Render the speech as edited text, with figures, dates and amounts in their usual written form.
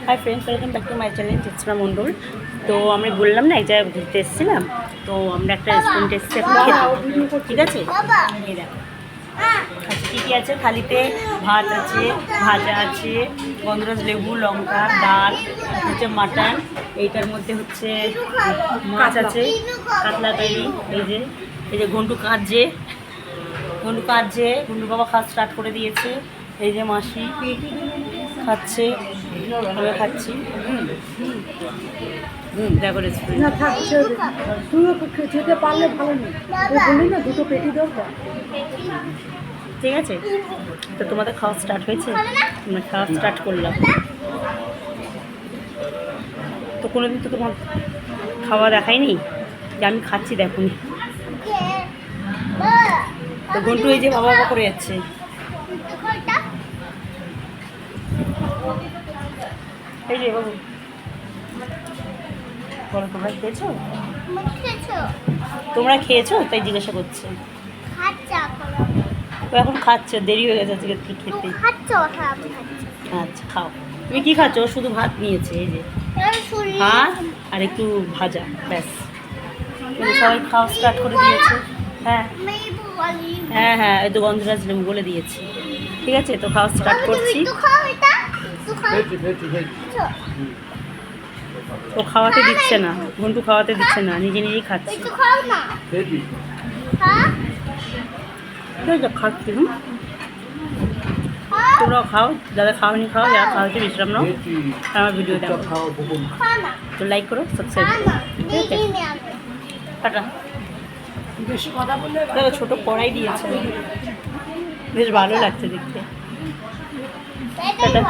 High friends, welcome back to my channel Chitra Mondal. তো আমি বললাম না এক জায়গায় ঘুরতে এসেছিলাম, তো আমরা একটা রেস্টুরেন্টে এসেছি এখন খেতে, ঠিক আছে? এই দেখো আচ্ছা কী কী আছে, থালিতে ভাত আছে, ভাজা আছে, গন্ধরাজ লেবু, লঙ্কা, ডাল হচ্ছে, মাটন, এইটার মধ্যে হচ্ছে মাছ আছে, কাতলা কারি, এই যে ঘন্টু কাঁদছে, ঘন্টু বাবা খাওয়া স্টার্ট করে দিয়েছে। এই যে মাসি খাচ্ছে, আমি খাচ্ছি। দেখো রেস্টুরেন্ট খেতে পারলে ভালো নেই, বললি না দুটো পেটি দরকার। ঠিক আছে, তো তোমাদের খাওয়া স্টার্ট হয়েছে, আমরা খাওয়া স্টার্ট করলাম। তো কোনোদিন তো তোমার খাওয়া দেখায়নি যে আমি খাচ্ছি, দেখুন। তো ঘন্টু এই যে বাবা বাবা করে যাচ্ছে। এই যে বাবু বলো, তোমরা খেয়েছো? তোমরা খেয়েছো তাই জিজ্ঞাসা করছে। তো এখন খাচ্ছো, দেরি হয়ে গেছে আজকে খেতে। আচ্ছা খাও। তুমি কি খাচ্ছো? ও শুধু ভাত নিয়েছে, এই যে ভাত আর একটু ভাজা, ব্যাস। সবাই খাওয়া স্টার্ট করে দিয়েছে। হ্যাঁ হ্যাঁ হ্যাঁ, এই তো গন্ধরাজ লেবু বলে দিয়েছি। ঠিক আছে, তো খাওয়া স্টার্ট করছি। ও খাওয়াতে দিচ্ছে না, ঘন্টু খাওয়াতে দিচ্ছে না, নিজে নিজেই খাচ্ছে। খাচ্ছি। তোমরাও খাও, যারা খাওয়ানি খাও, যারা খাওয়াতে বিশ্রাম নাও, আমার ভিডিও দেখো। তো লাইক করো, সাবস্ক্রাইব করো, ঠিক আছে? টাটা। দেখো ছোটো কড়াই দিয়েছে, বেশ ভালো লাগছে দেখতে। টাটা।